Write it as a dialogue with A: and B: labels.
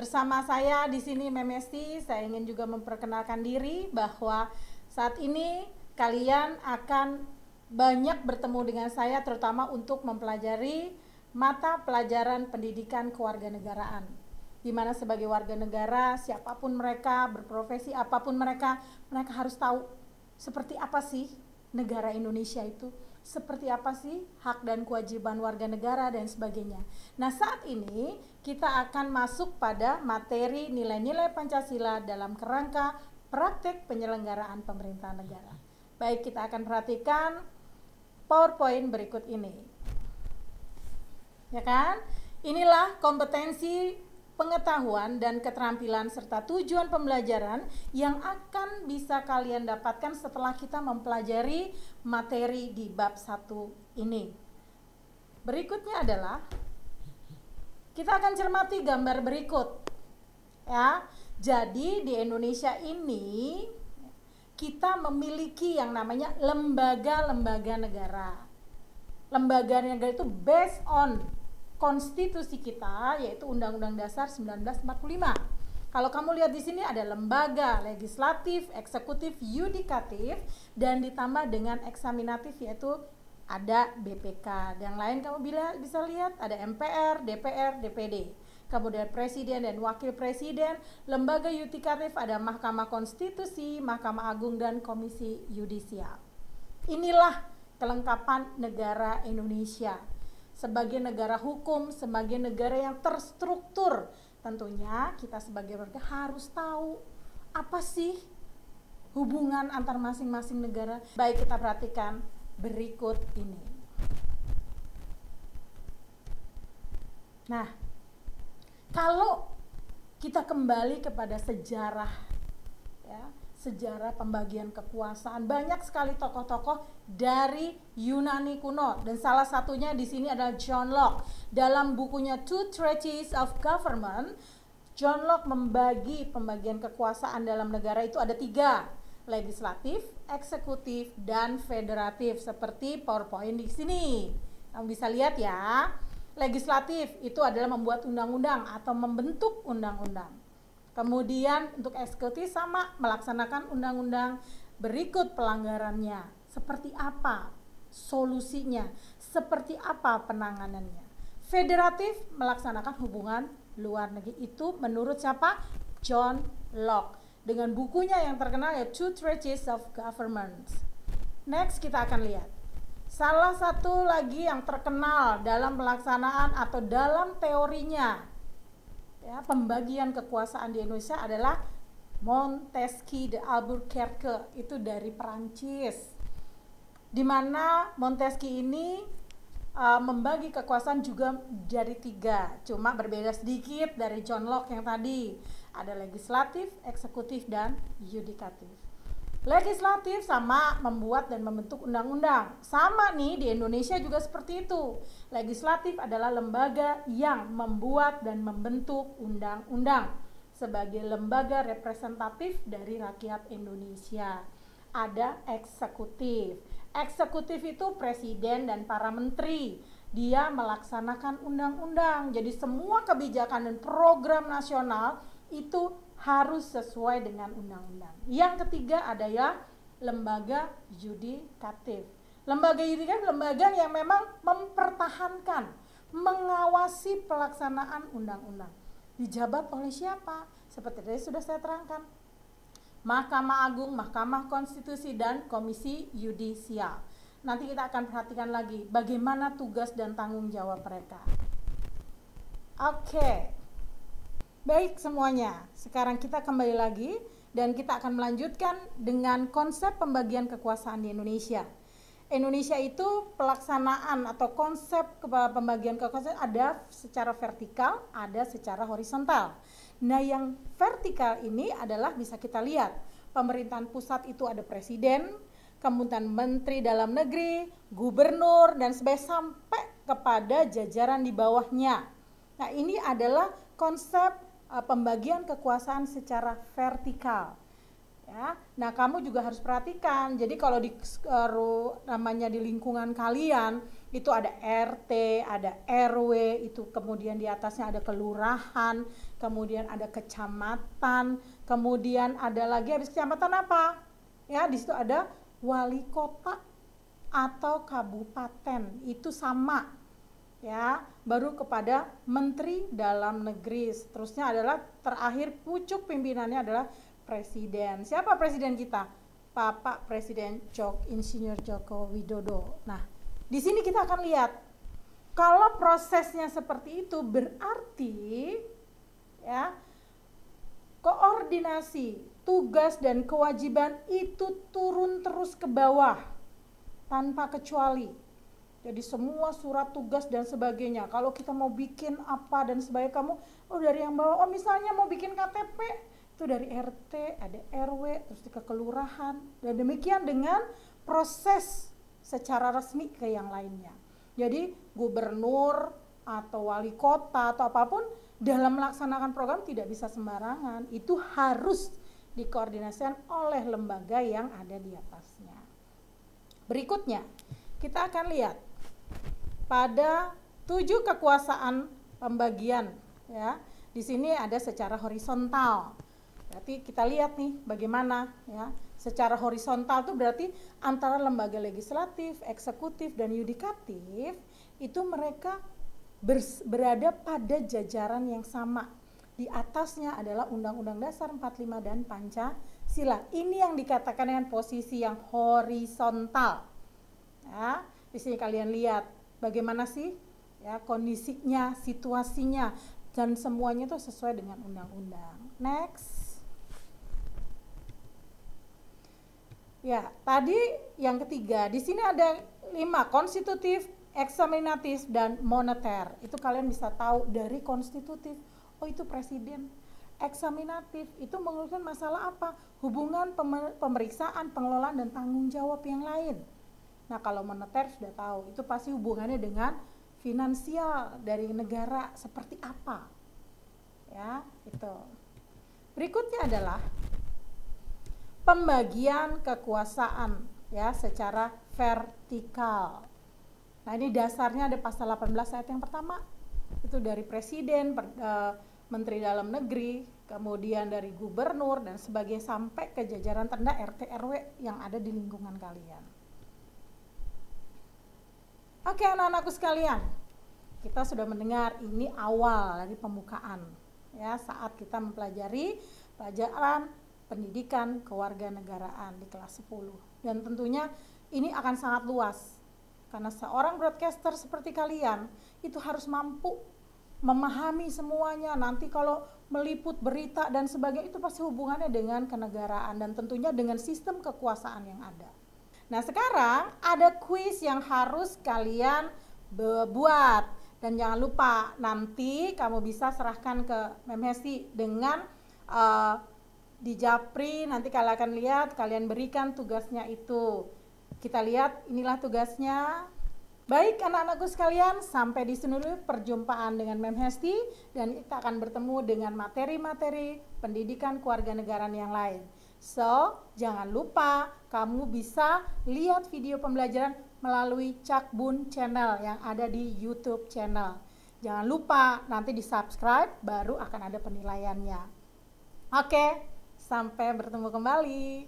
A: Bersama saya di sini Memesti, saya ingin juga memperkenalkan diri bahwa saat ini kalian akan banyak bertemu dengan saya terutama untuk mempelajari mata pelajaran pendidikan kewarganegaraan. Di mana sebagai warga negara, siapapun mereka, berprofesi apapun mereka harus tahu seperti apa sih negara Indonesia itu, seperti apa sih hak dan kewajiban warga negara dan sebagainya. Nah, saat ini kita akan masuk pada materi nilai-nilai Pancasila dalam kerangka praktek penyelenggaraan pemerintahan negara. Baik, kita akan perhatikan PowerPoint berikut ini. Ya kan? Inilah kompetensi, pengetahuan dan keterampilan serta tujuan pembelajaran yang akan bisa kalian dapatkan setelah kita mempelajari materi di bab 1 ini. Berikutnya adalah kita akan cermati gambar berikut. Ya. Jadi di Indonesia ini kita memiliki yang namanya lembaga-lembaga negara. Lembaga negara itu based on konstitusi kita, yaitu Undang-Undang Dasar 1945. Kalau kamu lihat di sini ada lembaga legislatif, eksekutif, yudikatif, dan ditambah dengan eksaminatif, yaitu ada BPK. Yang lain kamu bisa lihat ada MPR, DPR, DPD. Kemudian Presiden dan Wakil Presiden. Lembaga yudikatif ada Mahkamah Konstitusi, Mahkamah Agung, dan Komisi Yudisial. Inilah kelengkapan negara Indonesia. Sebagai negara hukum, sebagai negara yang terstruktur, tentunya kita sebagai warga harus tahu apa sih hubungan antar masing-masing negara. Baik, kita perhatikan berikut ini. Nah, kalau kita kembali kepada sejarah, ya, sejarah pembagian kekuasaan, banyak sekali tokoh-tokoh dari Yunani kuno, dan salah satunya di sini adalah John Locke. Dalam bukunya Two Treatises of Government, John Locke membagi pembagian kekuasaan dalam negara itu ada 3, legislatif, eksekutif, dan federatif, seperti PowerPoint di sini. Kamu bisa lihat ya. Legislatif itu adalah membuat undang-undang atau membentuk undang-undang. Kemudian untuk eksekutif sama, melaksanakan undang-undang. Berikut pelanggarannya, seperti apa solusinya, seperti apa penanganannya. Federatif melaksanakan hubungan luar negeri, itu menurut siapa? John Locke, dengan bukunya yang terkenal ya Two Treatises of Government. Next kita akan lihat salah satu lagi yang terkenal dalam pelaksanaan atau dalam teorinya, ya, pembagian kekuasaan di Indonesia adalah Montesquieu de Albuquerque, itu dari Perancis. Di mana Montesquieu ini membagi kekuasaan juga dari 3, cuma berbeda sedikit dari John Locke yang tadi. Ada legislatif, eksekutif, dan yudikatif. Legislatif sama membuat dan membentuk undang-undang. Sama nih di Indonesia juga seperti itu. Legislatif adalah lembaga yang membuat dan membentuk undang-undang sebagai lembaga representatif dari rakyat Indonesia. Ada eksekutif. Eksekutif itu presiden dan para menteri. Dia melaksanakan undang-undang. Jadi semua kebijakan dan program nasional itu harus sesuai dengan undang-undang. Yang ketiga adalah lembaga yudikatif. Lembaga yudikatif lembaga yang memang mempertahankan, mengawasi pelaksanaan undang-undang. Dijabat oleh siapa? Seperti tadi sudah saya terangkan. Mahkamah Agung, Mahkamah Konstitusi, dan Komisi Yudisial. Nanti kita akan perhatikan lagi bagaimana tugas dan tanggung jawab mereka. Oke. Baik semuanya, sekarang kita kembali lagi dan kita akan melanjutkan dengan konsep pembagian kekuasaan di Indonesia. Indonesia itu pelaksanaan atau konsep pembagian kekuasaan ada secara vertikal, ada secara horizontal. Nah, yang vertikal ini adalah bisa kita lihat, pemerintahan pusat itu ada presiden, kemudian menteri dalam negeri, gubernur, dan sebagainya sampai kepada jajaran di bawahnya. Nah, ini adalah konsep pembagian kekuasaan secara vertikal. Ya, nah kamu juga harus perhatikan. Jadi kalau di namanya di lingkungan kalian itu ada RT, ada RW, itu kemudian di atasnya ada kelurahan, kemudian ada kecamatan, kemudian ada lagi habis kecamatan apa? Ya, di situ ada wali kota atau kabupaten. Itu sama. Ya, baru kepada menteri dalam negeri. Seterusnya adalah terakhir pucuk pimpinannya adalah presiden. Siapa presiden kita? Bapak Presiden Insinyur Joko Widodo. Nah, di sini kita akan lihat kalau prosesnya seperti itu berarti ya koordinasi, tugas dan kewajiban itu turun terus ke bawah tanpa kecuali. Jadi semua surat tugas dan sebagainya. Kalau kita mau bikin apa dan sebagainya, kamu dari yang bawah, misalnya mau bikin KTP, itu dari RT, ada RW, terus ke kelurahan, dan demikian dengan proses secara resmi ke yang lainnya. Jadi gubernur atau wali kota atau apapun dalam melaksanakan program tidak bisa sembarangan, itu harus dikoordinasikan oleh lembaga yang ada di atasnya. Berikutnya, kita akan lihat pada 7 kekuasaan pembagian ya. Di sini ada secara horizontal. Berarti kita lihat nih bagaimana ya. Secara horizontal itu berarti antara lembaga legislatif, eksekutif dan yudikatif itu mereka berada pada jajaran yang sama. Di atasnya adalah Undang-Undang Dasar 45 dan Pancasila. Ini yang dikatakan dengan posisi yang horizontal. Ya, di sini kalian lihat bagaimana sih ya kondisinya, situasinya, dan semuanya itu sesuai dengan undang-undang. Next. Ya, tadi yang ketiga, di sini ada 5, konstitutif, eksaminatif, dan moneter. Itu kalian bisa tahu dari konstitutif, oh itu presiden. Eksaminatif, itu mengurusan masalah apa? Hubungan pemeriksaan, pengelolaan, dan tanggung jawab yang lain. Nah, kalau moneter sudah tahu, itu pasti hubungannya dengan finansial dari negara seperti apa. Ya, itu. Berikutnya adalah pembagian kekuasaan ya secara vertikal. Nah, ini dasarnya ada pasal 18 ayat yang pertama. Itu dari presiden, menteri dalam negeri, kemudian dari gubernur dan sebagainya sampai ke jajaran terendah RT RW yang ada di lingkungan kalian. Oke, anak-anakku sekalian. Kita sudah mendengar ini awal dari pembukaan ya saat kita mempelajari pelajaran pendidikan kewarganegaraan di kelas 10. Dan tentunya ini akan sangat luas. Karena seorang broadcaster seperti kalian itu harus mampu memahami semuanya. Nanti kalau meliput berita dan sebagainya itu pasti hubungannya dengan kenegaraan dan tentunya dengan sistem kekuasaan yang ada. Nah, sekarang ada kuis yang harus kalian buat. Dan jangan lupa nanti kamu bisa serahkan ke Mem Hesti dengan di Japri, nanti kalian akan lihat, kalian berikan tugasnya itu. Kita lihat, inilah tugasnya. Baik anak-anakku sekalian, sampai di sini dulu perjumpaan dengan Mem Hesti, dan kita akan bertemu dengan materi-materi pendidikan kewarganegaraan yang lain. So, jangan lupa kamu bisa lihat video pembelajaran melalui Cakbun Channel yang ada di YouTube channel. Jangan lupa nanti di subscribe, baru akan ada penilaiannya. Oke. Sampai bertemu kembali.